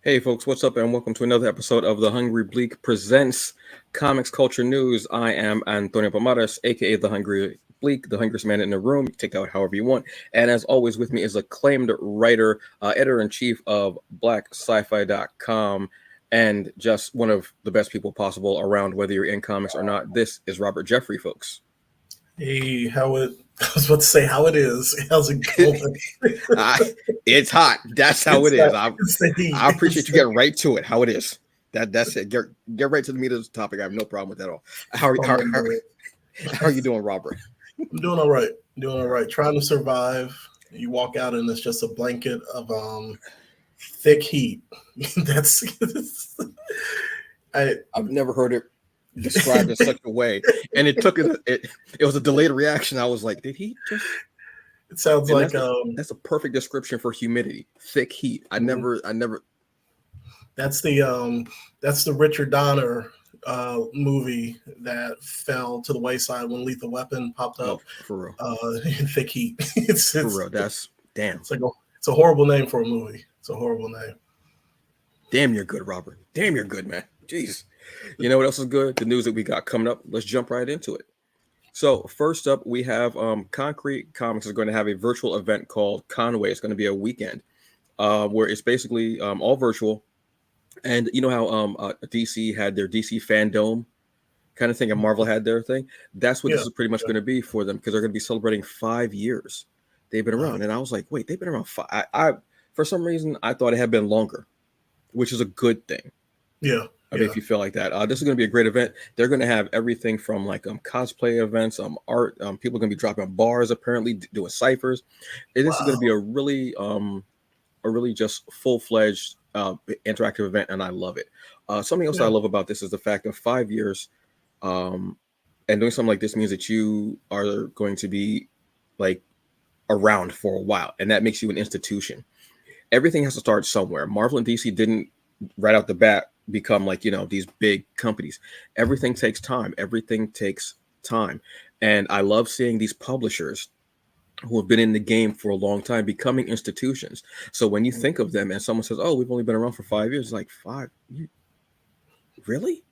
Hey folks, what's up and welcome to another episode of The Hungry Bleak presents Comics Culture News. I am Antonio Pomares, aka The Hungry Bleak, the hungriest man in the room. Take out however you want. And as always with me is acclaimed writer, editor-in-chief of BlackSciFi.com, and just one of the best people possible around, whether you're in comics or not. This is Robert Jeffrey, folks. Hey, I was about to say how it is. How's it going? It's hot. That's how it is. I appreciate you getting right to it. How it is. That's it. Get right to the meat of the topic. I have no problem with that at all. How are you doing, Robert? I'm doing all right. Trying to survive. You walk out and it's just a blanket of thick heat. I've never heard it described in such a way, and it was a delayed reaction. I was like, did he just? It sounds like that's a perfect description for humidity. Thick heat. I never. That's the Richard Donner movie that fell to the wayside when Lethal Weapon popped up. For real. Thick heat. It's for real. That's damn. It's a horrible name for a movie. It's a horrible name. Damn, you're good, Robert. Damn, you're good, man. Jeez. You know what else is good? The news that we got coming up. Let's jump right into it. So first up, we have Konkrete Comics is going to have a virtual event called KWay. It's going to be a weekend where it's basically all virtual. And you know how DC had their DC Fandom kind of thing, and Marvel had their thing? That's what this is pretty much going to be for them, because they're going to be celebrating 5 years they've been around. And I was like, wait, they've been around I for some reason, I thought it had been longer, which is a good thing. Yeah. I mean, if you feel like that, this is going to be a great event. They're going to have everything from like cosplay events, art. People are going to be dropping bars, apparently doing ciphers. This is going to be a really just full-fledged interactive event, and I love it. Something else I love about this is the fact of 5 years, and doing something like this means that you are going to be like around for a while, and that makes you an institution. Everything has to start somewhere. Marvel and DC didn't right out the bat become like, these big companies. Everything takes time. And I love seeing these publishers who have been in the game for a long time becoming institutions. So when you think of them and someone says, oh, we've only been around for 5 years, it's like 5 years? Really?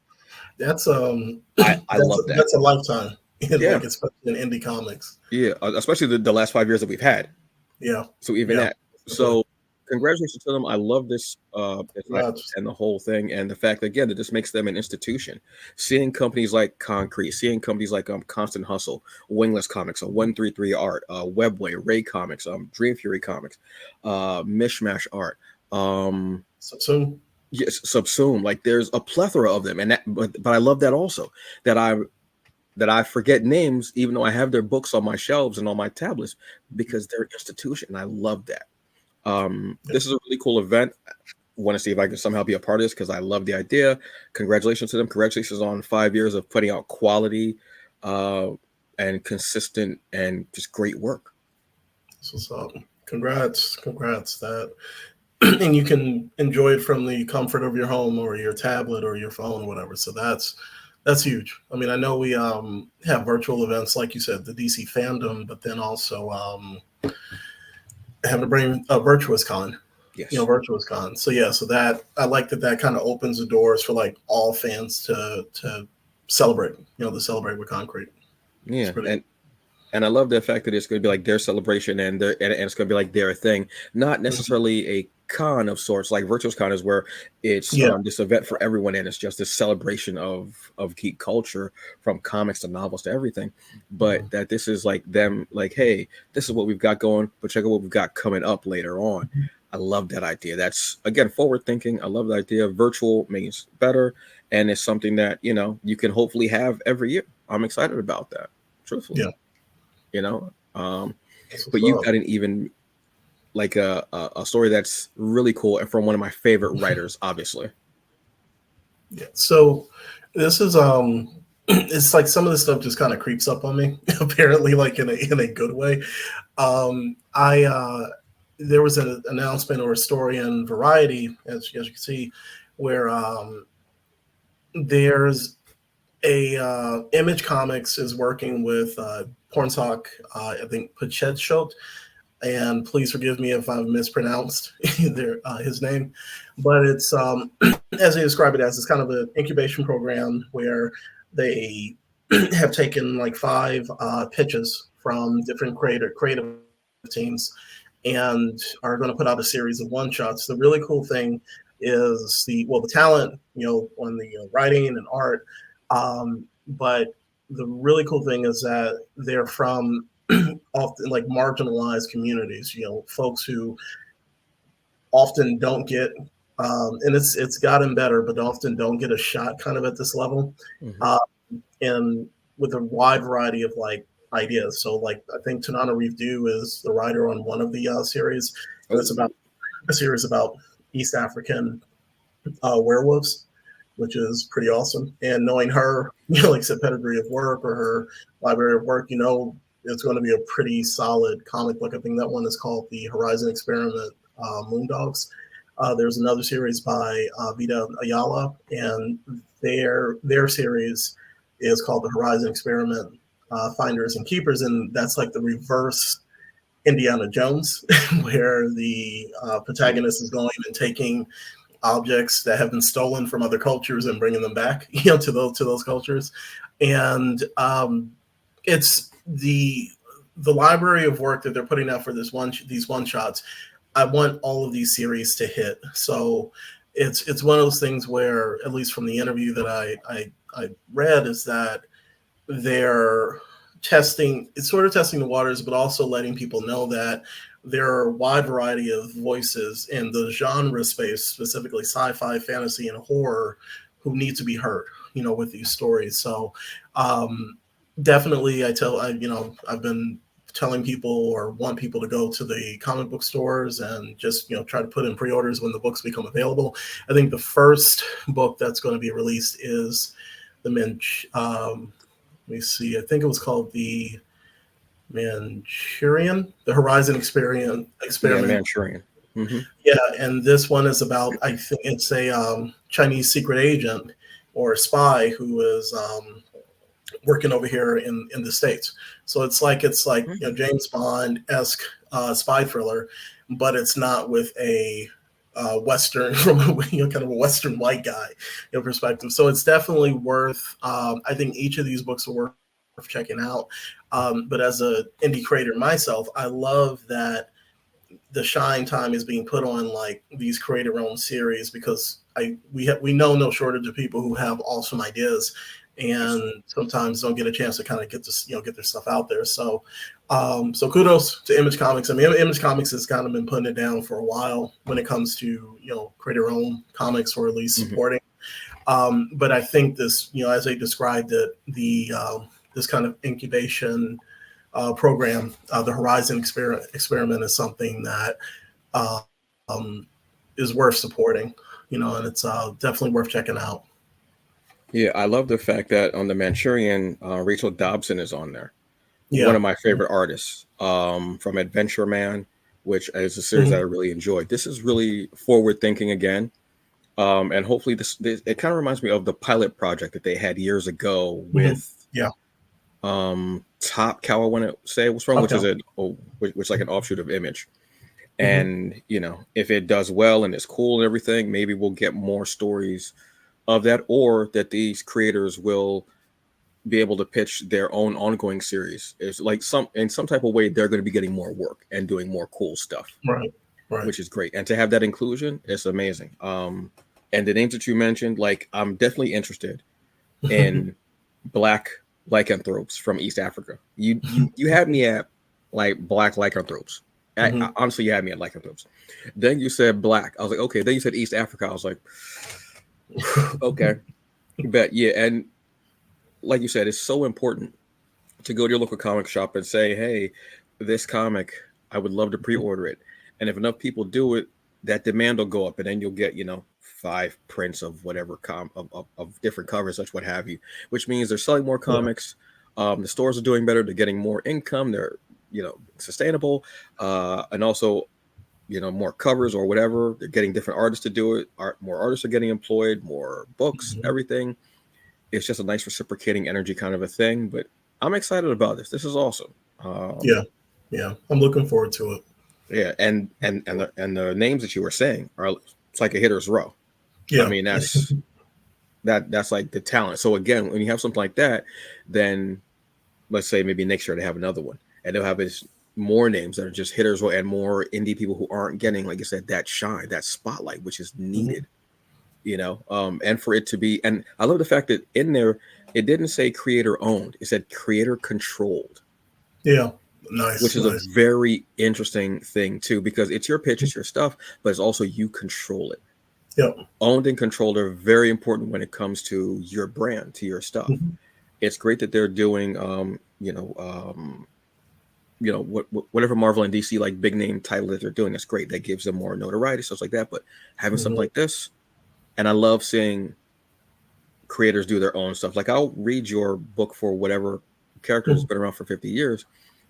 That's I love that. That's a lifetime. Like, especially in indie comics. Yeah, especially the last 5 years that we've had. Yeah. So even that. So congratulations to them. I love this and the whole thing, and the fact again that this makes them an institution. Seeing companies like Konkrete, seeing companies like Constant Hustle, Wingless Comics, 133 Art, Webway, Ray Comics, Dream Fury Comics, Mishmash Art, Subsume. Yes, Subsume. Like there's a plethora of them, and that, but I love that also that I forget names even though I have their books on my shelves and on my tablets because they're an institution. And I love that. This is a really cool event. I want to see if I can somehow be a part of this because I love the idea. Congratulations to them. Congratulations on 5 years of putting out quality and consistent and just great work. So congrats that. And you can enjoy it from the comfort of your home or your tablet or your phone or whatever. So that's huge. I mean, I know we have virtual events, like you said, the DC Fandom, but then also having to bring a Virtuous Con. Yes. Virtuous Con. So so that I like that kind of opens the doors for like all fans to celebrate, to celebrate with Konkrete. Yeah. And I love the fact that it's going to be like their celebration and it's going to be like their thing, not necessarily a con of sorts like Virtuous Con is, where it's this event for everyone, and it's just this celebration of geek culture from comics to novels to everything. But that this is like them, like, hey, this is what we've got going, but check out what we've got coming up later on. I love that idea. That's again forward thinking. I love the idea. Virtual means better, and it's something that you can hopefully have every year. I'm excited about that, truthfully. But you've got an even like a story that's really cool and from one of my favorite writers, obviously. Yeah. So this is it's like some of this stuff just kind of creeps up on me, apparently, like in a good way. There was an announcement or a story in Variety, as you can see, where there's a Image Comics is working with Pornsak, I think Pichetshote, and please forgive me if I've mispronounced his name, but it's as they describe it as, it's kind of an incubation program where they have taken like 5 pitches from different creative teams and are going to put out a series of one shots. The really cool thing is the talent, on the writing and art, but the really cool thing is that they're from often like marginalized communities, folks who often don't get, and it's gotten better, but often don't get a shot kind of at this level, and with a wide variety of like ideas. So like I think Tanana Reeve-Dew is the writer on one of the series, and it's about a series about East African werewolves, which is pretty awesome. And knowing her, like I said, pedigree of work or her library of work, it's going to be a pretty solid comic book. I think that one is called The Horizon Experiment, Moondogs. There's another series by Vida Ayala, and their series is called The Horizon Experiment, Finders and Keepers, and that's like the reverse Indiana Jones, where the protagonist is going and taking objects that have been stolen from other cultures and bringing them back, to those cultures. And it's the library of work that they're putting out for these one shots. I want all of these series to hit. So it's one of those things where, at least from the interview that I read, is that they're testing the waters, but also letting people know that there are a wide variety of voices in the genre space, specifically sci-fi, fantasy, and horror, who need to be heard, with these stories. So definitely, I've been telling people or want people to go to the comic book stores and just, try to put in pre-orders when the books become available. I think the first book that's going to be released is the let me see, I think it was called the Manchurian, the Horizon Experiment. Yeah, Manchurian. Yeah, and this one is about, I think it's a Chinese secret agent or a spy who is working over here in the States. So it's like James Bond-esque spy thriller, but it's not with a Western, from kind of a Western white guy perspective. So it's definitely worth. I think each of these books are worth checking out. But as an indie creator myself, I love that the shine time is being put on like these creator-owned series, because we know no shortage of people who have awesome ideas and sometimes don't get a chance to kind of get their stuff out there. So so kudos to Image Comics. I mean, Image Comics has kind of been putting it down for a while when it comes to creator-owned comics, or at least supporting. But I think this, as they described it, this kind of incubation program, the Horizon Experiment, is something that is worth supporting, and it's definitely worth checking out. Yeah, I love the fact that on the Manchurian, Rachel Dobson is on there. Yeah. One of my favorite artists from Adventure Man, which is a series that I really enjoyed. This is really forward thinking again. And hopefully it kind of reminds me of the pilot project that they had years ago with Top Cow, I want to say it was from, which is which like an offshoot of Image. And if it does well and it's cool and everything, maybe we'll get more stories of that, or that these creators will be able to pitch their own ongoing series. It's like in some type of way they're going to be getting more work and doing more cool stuff, right, which is great. And to have that inclusion, it's amazing. And the names that you mentioned, like, I'm definitely interested in Black lycanthropes from East Africa. You had me at like Black lycanthropes. Honestly, you had me at lycanthropes. Then you said Black. I was like, okay. Then you said East Africa. I was like, okay, you bet. Yeah, and like you said, it's so important to go to your local comic shop and say, hey, this comic, I would love to pre-order it. And if enough people do it, that demand will go up, and then you'll get 5 prints of whatever of different covers, such what have you, which means they're selling more comics. The stores are doing better. They're getting more income. They're sustainable, and also more covers or whatever. They're getting different artists to do it. More artists are getting employed, more books, everything. It's just a nice reciprocating energy kind of a thing. But I'm excited about this. This is awesome. Yeah, I'm looking forward to it. Yeah, and the names that you were saying are, it's like a hitter's row. I Yeah. mean, that's like the talent. So again, when you have something like that, then let's say maybe next year they have another one, and they'll have this more names that are just hitters and more indie people who aren't getting, like I said, that shine, that spotlight, which is Mhm. needed. And for it to be, and I love the fact that in there it didn't say creator owned, it said creator controlled, Yeah. which Nice. is a Nice. very interesting thing too, because it's your pitch, it's your stuff, but it's also you control it. Yep. Owned and controlled are very important when it comes to your brand, to your stuff. Mhm. It's great that they're doing, whatever Marvel and DC like big name title that they're doing. That's great. That gives them more notoriety, stuff like that. But having something Mhm. like this, and I love seeing creators do their own stuff. Like I'll read your book for whatever character that's Mhm. been around for 50 years,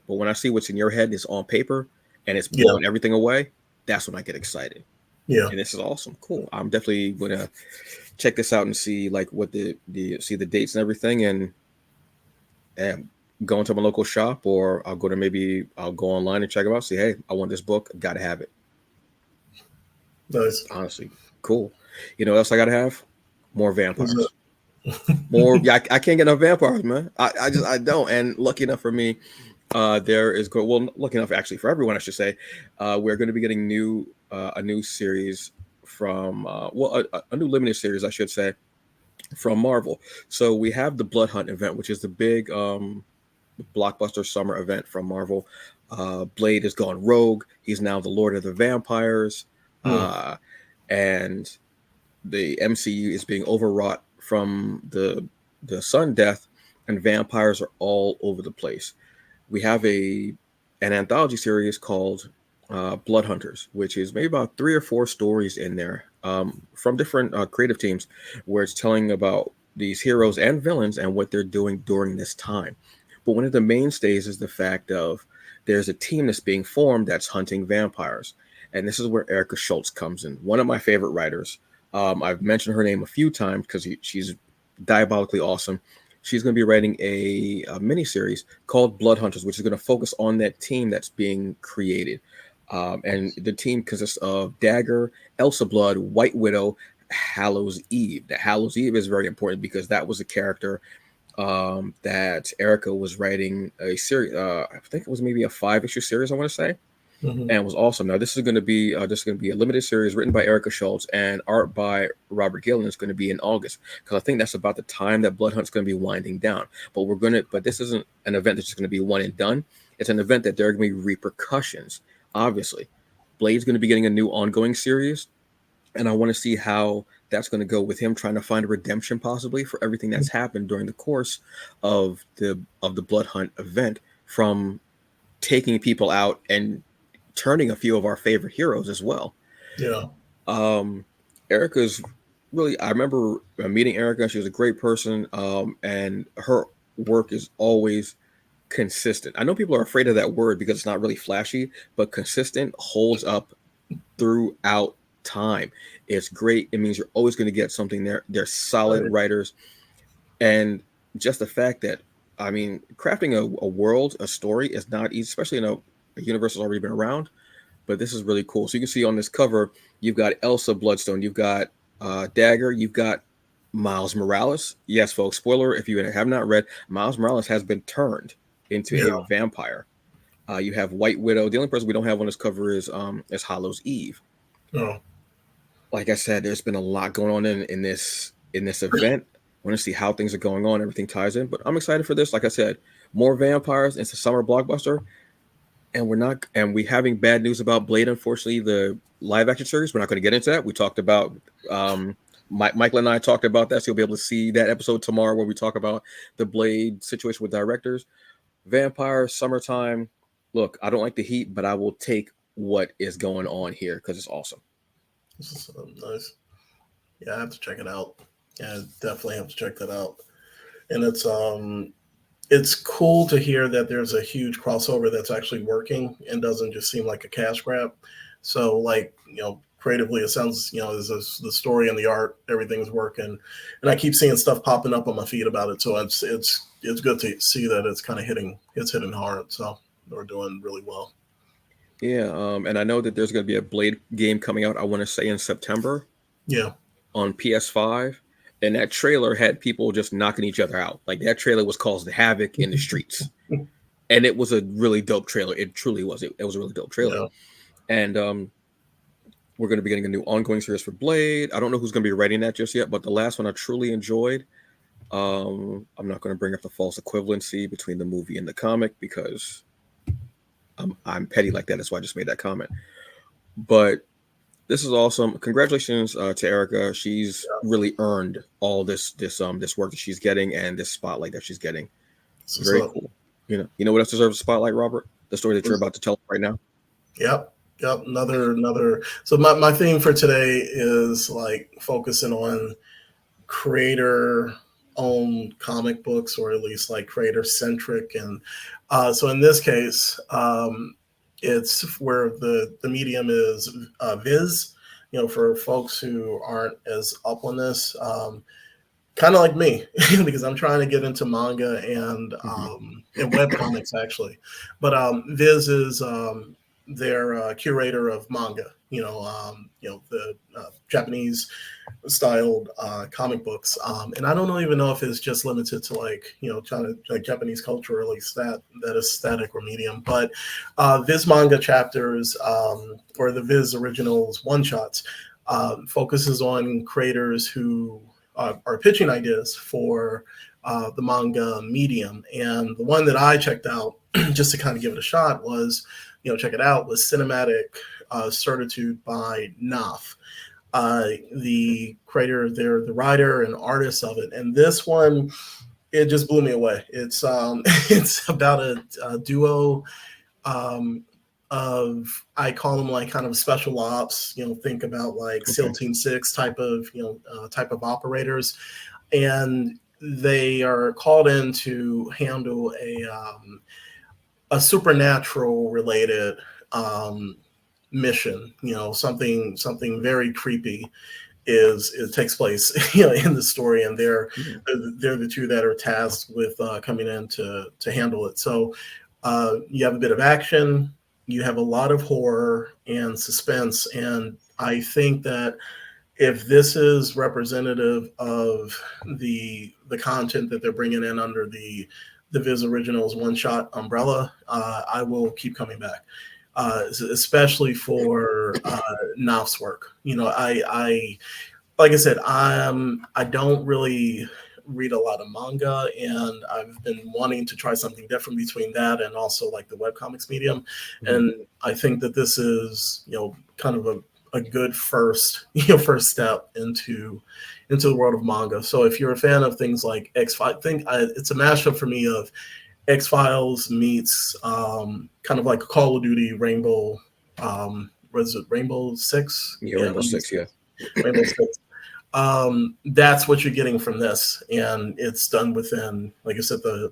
but when I see what's in your head and it's on paper and it's Yeah. blowing everything away, that's when I get excited. Yeah. And this is awesome. Cool. I'm definitely gonna check this out and see like what the see the dates and everything, and go into my local shop, or I'll go online and check them out. See, hey, I want this book. Gotta have it. Nice. Honestly, cool. You know what else I gotta have? More Is vampires. More. it? Yeah, I can't get enough vampires, man. I don't. And lucky enough for me, there is good. Well, lucky enough actually for everyone, I should say, we're going to be getting a new series from a new limited series, I should say, from Marvel. So we have the Blood Hunt event, which is the big blockbuster summer event from Marvel. Blade has gone rogue. He's now the Lord of the Vampires, Hmm. uh, and the MCU is being overwrought from the sun death, and vampires are all over the place. We have an anthology series called Blood Hunters, which is maybe about 3 or 4 stories in there from different creative teams, where it's telling about these heroes and villains and what they're doing during this time. But one of the mainstays is the fact of there's a team that's being formed that's hunting vampires. And this is where Erica Schultz comes in, one of my favorite writers. I've mentioned her name a few times because she's diabolically awesome. She's going to be writing a mini series called Blood Hunters, which is going to focus on that team that's being created. And the team consists of Dagger, Elsa Blood, White Widow, Hallows Eve. The Hallows Eve is very important because that was a character that Erica was writing a series. I think it was maybe a 5 issue series, I want to say, Hmm. and it was awesome. Now this is going to be a limited series written by Erica Schultz and art by Robert Gillen. It's going to be in August because I think that's about the time that Blood Hunt's going to be winding down. But this isn't an event that's just going to be one and done. It's an event that there are going to be repercussions. Obviously, Blade's going to be getting a new ongoing series, and I want to see how that's going to go with him trying to find a redemption possibly for everything that's happened during the course of the Blood Hunt event, from taking people out and turning a few of our favorite heroes as well. Yeah. Um, Erica's really, I remember meeting Erica. She was a great person, and her work is always consistent. I know people are afraid of that word because it's not really flashy, but consistent holds up throughout time. It's great. It means you're always going to get something there. They're solid Right. writers, and just the fact that, I mean, crafting a world, a story is not easy, especially in a universe that's already been around. But this is really cool. So you can see on this cover, you've got Elsa Bloodstone, you've got Dagger, you've got Miles Morales. Yes, folks, spoiler if you have not read, Miles Morales has been turned into Yeah. a vampire. You have White Widow. The only person we don't have on this cover is Hallows Eve. Oh. Like I said, there's been a lot going on in this event. I want to see how things are going on. Everything ties in, but I'm excited for this. Like I said, more vampires. It's a summer blockbuster, and we having bad news about Blade. Unfortunately, the live action series. We're not going to get into that. We talked about Michael and I talked about that, so you'll be able to see that episode tomorrow where we talk about the Blade situation with directors. Vampire summertime. Look, I don't like the heat, but I will take what is going on here because it's awesome. This is nice. Yeah, I have to check it out. Yeah, definitely have to check that out. And it's cool to hear that there's a huge crossover that's actually working and doesn't just seem like a cash grab. So, like, creatively, it sounds, the story and the art, everything's working. And I keep seeing stuff popping up on my feed about it. So it's good to see that it's hitting hard. So we're doing really well. Yeah, and I know that there's going to be a Blade game coming out, I want to say in September Yeah. on PS5. And that trailer had people just knocking each other out. Like that trailer was causing havoc in the streets. And it was a really dope trailer. It truly was. It was a really dope trailer. Yeah. And we're going to be getting a new ongoing series for Blade. I don't know who's going to be writing that just yet, but the last one I truly enjoyed. I'm not going to bring up the false equivalency between the movie and the comic because I'm petty like that. That's why I just made that comment. But this is awesome. Congratulations to Erica. She's really earned all this work that she's getting and this spotlight that she's getting. So, Very cool. You know what else deserves a spotlight, Robert? The story that you're about to tell right now. Yep. Another. So my theme for today is like focusing on creator owned comic books, or at least like creator centric. And so in this case, it's where the medium is VIZ. For folks who aren't as up on this, kind of like me, because I'm trying to get into manga and web comics actually. But VIZ is their curator of manga. The Japanese styled comic books, and I don't even know if it's just limited to like Japanese culture, or at least that aesthetic or medium. But Viz manga chapters, or the Viz originals one shots, focuses on creators who are pitching ideas for the manga medium. And the one that I checked out just to kind of give it a shot was, check it out, was Cinematic Certitude by Naf. The creator, they're the writer and artist of it. And this one, it just blew me away. It's it's about a duo of, I call them like kind of special ops, think about like SEAL Team 6 type of operators. And they are called in to handle a supernatural related mission. Something very creepy it takes place in the story, and they're the two that are tasked with coming in to handle it. So you have a bit of action, you have a lot of horror and suspense, and I think that if this is representative of the content that they're bringing in under the Viz Originals one shot umbrella, I will keep coming back. Especially for Naf's work. I like I said, I don't really read a lot of manga, and I've been wanting to try something different between that and also like the webcomics medium. And I think that this is, kind of a good first step into the world of manga. So if you're a fan of things like X-Files, it's a mashup for me of X-Files meets kind of like Call of Duty Rainbow. Was it Rainbow Six? Yeah, Rainbow Six. Yeah, Rainbow Six. That's what you're getting from this, and it's done within, like I said, the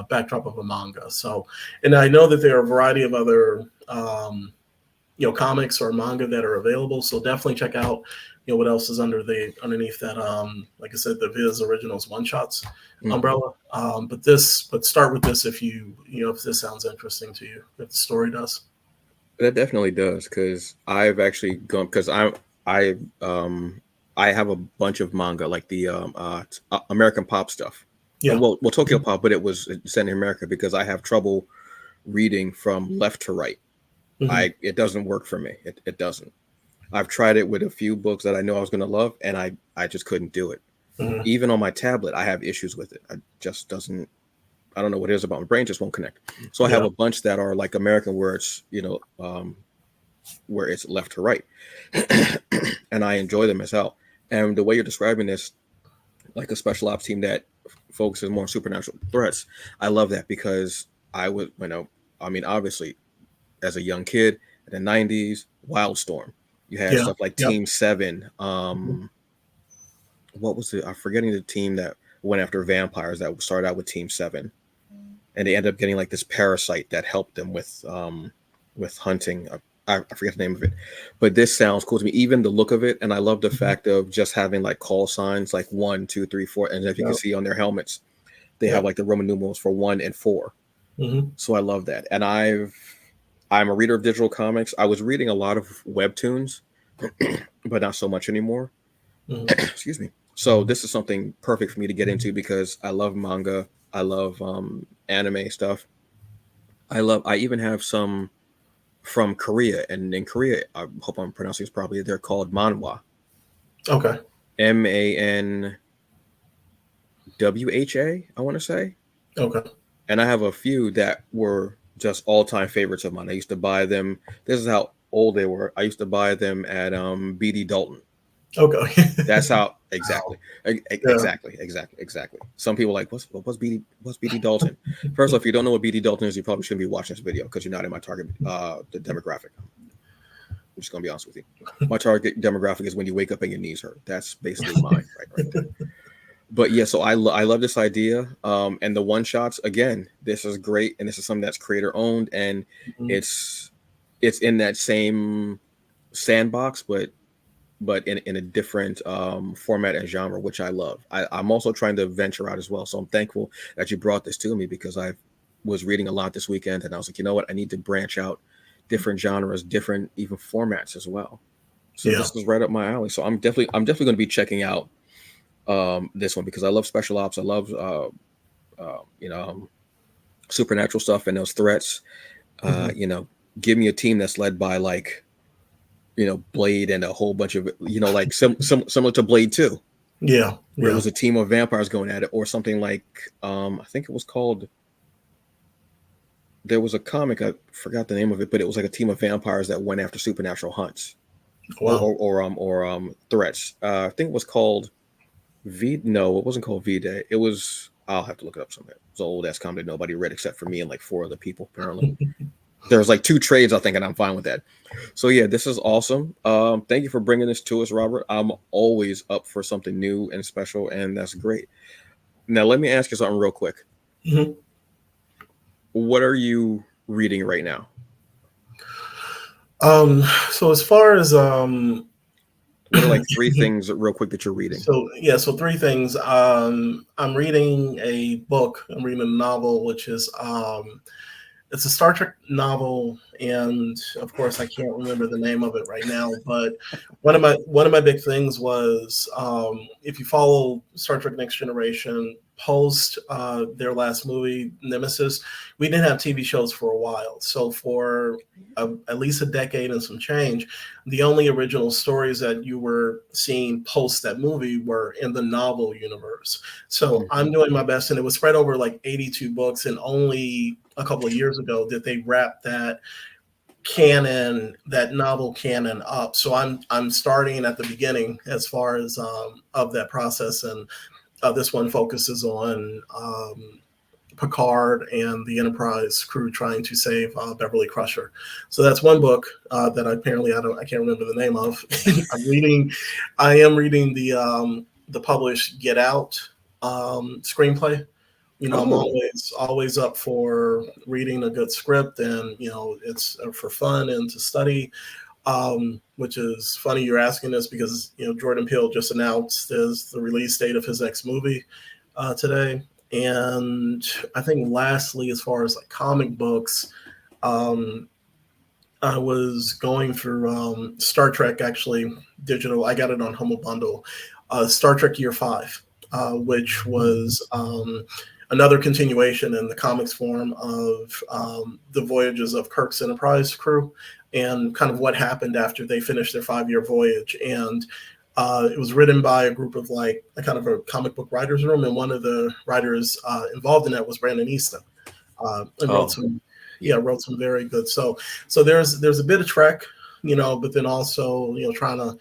backdrop of a manga. So, and I know that there are a variety of other comics or manga that are available. So definitely check out what else is underneath that. Like I said, the Viz Originals one shots umbrella. But start with this if if this sounds interesting to you, if the story does. That definitely does, because I've actually gone, because I have a bunch of manga, like the American Pop stuff. Yeah. Well, Tokyo Pop, but it was set in America because I have trouble reading from left to right. It doesn't work for me. It doesn't. I've tried it with a few books that I know I was going to love, and I just couldn't do it. Even on my tablet, I have issues with it. I don't know what it is about my brain, just won't connect. So I have a bunch that are like American, where it's where it's left to right, and I enjoy them as hell. And the way you're describing this, like a special ops team that focuses more on supernatural threats, I love that, because I would, obviously, as a young kid in the 90s, Wildstorm. You had stuff like Team 7. What was it? I'm forgetting the team that went after vampires that started out with Team 7. And they ended up getting like this parasite that helped them with hunting. I forget the name of it. But this sounds cool to me. Even the look of it. And I love the fact of just having like call signs like 1, 2, 3, 4. And if you can see on their helmets, they have like the Roman numerals for 1 and 4. So I love that. And I'm a reader of digital comics. I was reading a lot of webtoons, but not so much anymore. Mhm. Excuse me. So this is something perfect for me to get into because I love manga. I love anime stuff. I even have some from Korea, and in Korea, I hope I'm pronouncing this properly. They're called manhwa, Okay. MANWHA. I want to say, Okay. and I have a few that were just all time favorites of mine. I used to buy them. This is how old they were. I used to buy them at BD Dalton. Okay. That's how Wow. exactly, Yeah. exactly. Some people are like, what's BD Dalton? First off, if you don't know what BD Dalton is, you probably shouldn't be watching this video because you're not in my target the demographic. I'm just gonna be honest with you. My target demographic is when you wake up and your knees hurt. That's basically mine right there. But yeah, so I love this idea. And the one shots again, this is great, and this is something that's creator owned, and Mhm. it's it's in that same sandbox, but in a different format and genre, which I love. I'm also trying to venture out as well. So I'm thankful that you brought this to me because I was reading a lot this weekend and I was like, you know what? I need to branch out different genres, different even formats as well. So Yeah. this is right up my alley. So I'm definitely going to be checking out this one because I love special ops. I love you know supernatural stuff and those threats. Mhm. You know, give me a team that's led by like Blade and a whole bunch of like similar to Blade 2, Yeah. where it Yeah. was a team of vampires going at it, or something like I think it was called. There was a comic I forgot the name of it, but it was like a team of vampires that went after supernatural hunts Wow. or threats. I think it was called V. No, it wasn't called V Day. It was. I'll have to look it up someday. It's an old ass comic nobody read except for me and like four other people apparently. There's like two trades I think, and I'm fine with that. So yeah, this is awesome. Thank you for bringing this to us, Robert. I'm always up for something new and special, and that's great. Now let me ask you something real quick. Mhm. What are you reading right now? So as far as What are like three things real quick that you're reading? so yeah, so three things. I'm reading a book. I'm reading a novel, which is it's a Star Trek novel, and of course I can't remember the name of it right now. But one of my big things was if you follow Star Trek Next Generation post their last movie Nemesis, we didn't have TV shows for a while. So for at least a decade and some change, the only original stories that you were seeing post that movie were in the novel universe. So Mhm. I'm doing my best, and it was spread over like 82 books, and only a couple of years ago did they wrap that novel canon up. So I'm starting at the beginning as far as of that process, and this one focuses on Picard and the Enterprise crew trying to save Beverly Crusher. So that's one book that I can't remember the name of. I am reading the published Get Out screenplay. I'm Oh, always up for reading a good script, and it's for fun and to study. Which is funny you're asking this because Jordan Peele just announced the release date of his next movie today. And I think lastly, as far as like comic books, um, I was going through Star Trek actually digital. I got it on Humble Bundle. Star Trek Year 5, which was another continuation in the comics form of the voyages of Kirk's Enterprise crew and kind of what happened after they finished their 5-year voyage. And it was written by a group of like a kind of a comic book writers room, and one of the writers involved in that was Brandon Easton, and oh, yeah. wrote some very good. So there's a bit of Trek, but then also trying to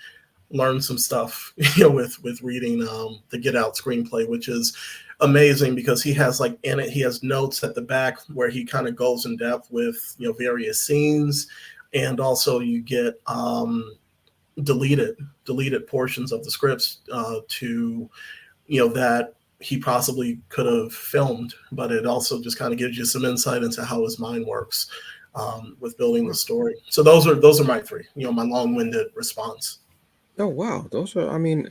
learn some stuff, with reading the Get Out screenplay, which is amazing because he has like in it he has notes at the back where he kind of goes in depth with various scenes, and also you get deleted portions of the scripts to that he possibly could have filmed, but it also just kind of gives you some insight into how his mind works with building the story. So those are my three. My long-winded response. Oh wow, those are. I mean,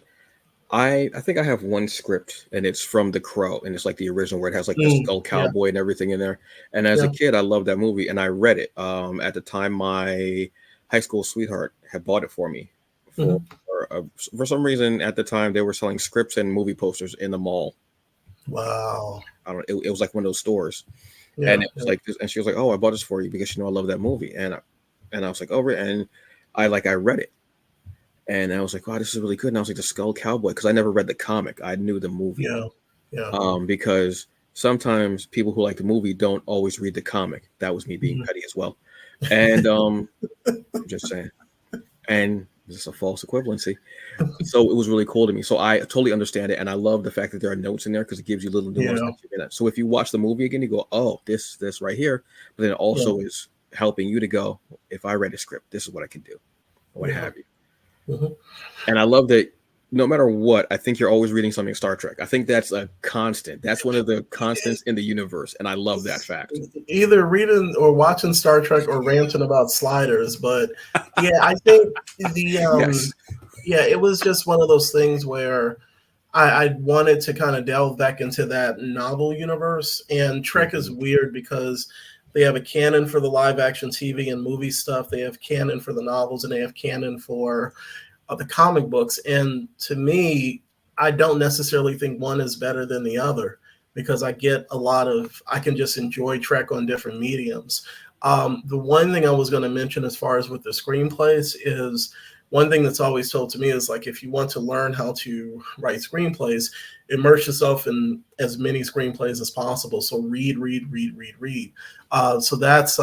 I think I have one script, and it's from The Crow, and it's like the original where it has like the Mm, skull yeah, cowboy and everything in there. And as a yeah. kid, I loved that movie, and I read it. At the time, my high school sweetheart had bought it for me. For Hmm. for some reason, at the time, they were selling scripts and movie posters in the mall. Wow. I don't. It was like one of those stores, and Yeah, it was yeah, like, this, and she was like, "Oh, I bought this for you because you know I love that movie." And I was like, "Oh," and I read it. And I was like, wow, this is really good. And I was like, the Skull Cowboy, because I never read the comic. I knew the movie. yeah, yeah. Because sometimes people who like the movie don't always read the comic. That was me being Mhm. petty as well. And I'm just saying. And this is a false equivalency. So it was really cool to me. So I totally understand it. And I love the fact that there are notes in there because it gives you little nuance Yeah, that you're gonna. So if you watch the movie again, you go, oh, this right here. But then it yeah, also is helping you to go, if I read a script, this is what I can do, or what yeah. have you. Mhm. And I love that no matter what, I think you're always reading something Star Trek. I think that's a constant. That's one of the constants in the universe. And I love that fact. Either reading or watching Star Trek or ranting about sliders. But yeah, I think the Yes. yeah, it was just one of those things where I wanted to kind of delve back into that novel universe. And Trek is Mhm. weird because they have a canon for the live action TV and movie stuff. They have canon for the novels, and they have canon for the comic books. And to me, I don't necessarily think one is better than the other because I can just enjoy Trek on different mediums. The one thing I was going to mention as far as with the screenplays is one thing that's always told to me is like if you want to learn how to write screenplays, immerse yourself in as many screenplays as possible. So read, read, read, read, read. So that's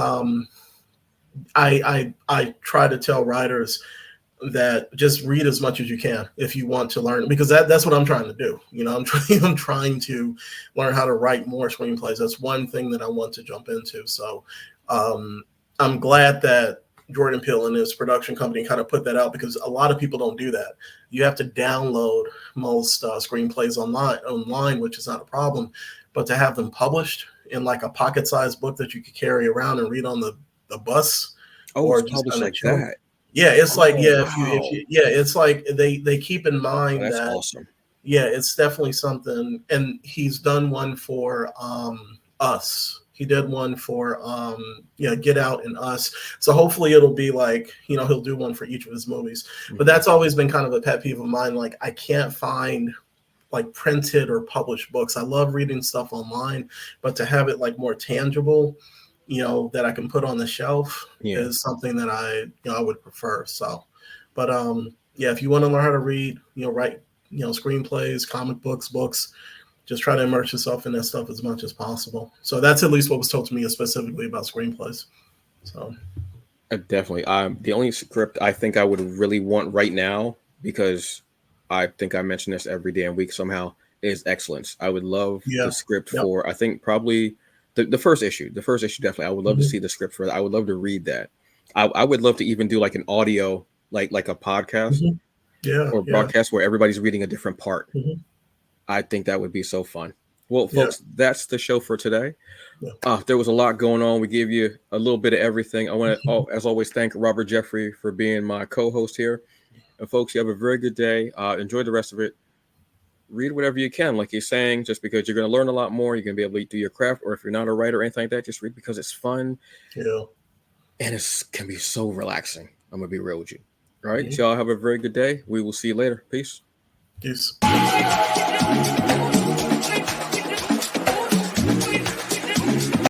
I try to tell writers that just read as much as you can if you want to learn because that's what I'm trying to do. You know, I'm trying to learn how to write more screenplays. That's one thing that I want to jump into. So um, I'm glad that Jordan Peele and his production company kind of put that out because a lot of people don't do that. You have to download most screenplays online, which is not a problem, but to have them published in like a pocket-sized book that you could carry around and read on the bus Oh, or it's just published kind of like chill. that. Yeah, it's like Oh, yeah, if wow. you yeah, it's like they keep in Oh, mind that's that awesome. yeah, it's definitely something. And he's done one for Us. He did one for yeah, Get Out and Us. So hopefully it'll be like, you know, he'll do one for each of his movies. But Mhm. that's always been kind of a pet peeve of mine. Like I can't find like printed or published books. I love reading stuff online, but to have it like more tangible, you know, that I can put on the shelf Yeah. is something that I would prefer. So, but yeah, if you want to learn how to read, you know, write, you know, screenplays, comic books, books, just try to immerse yourself in that stuff as much as possible. So that's at least what was told to me specifically about screenplays. So, Definitely. The only script I think I would really want right now, because I think I mention this every damn week somehow, is Excellence. I would love the yeah. script Yep. for, I think probably the first issue. The first issue, definitely. I would love to see Hmm. the script for that. I would love to read that. I would love to even do like an audio, like a podcast Hmm. Yeah. or Yeah. broadcast where everybody's reading a different part. Hmm. I think that would be so fun. Well, Yeah. folks, that's the show for today. Yeah. There was a lot going on. We gave you a little bit of everything. I want to, as always, thank Robert Jeffrey for being my co-host here. And folks, you have a very good day. Enjoy the rest of it. Read whatever you can, like he's saying, just because you're going to learn a lot more. You're going to be able to do your craft, or if you're not a writer or anything like that, just read because it's fun Yeah. and it can be so relaxing. I'm going to be real with you. All right. Hmm. So y'all have a very good day. We will see you later. Peace. Peace.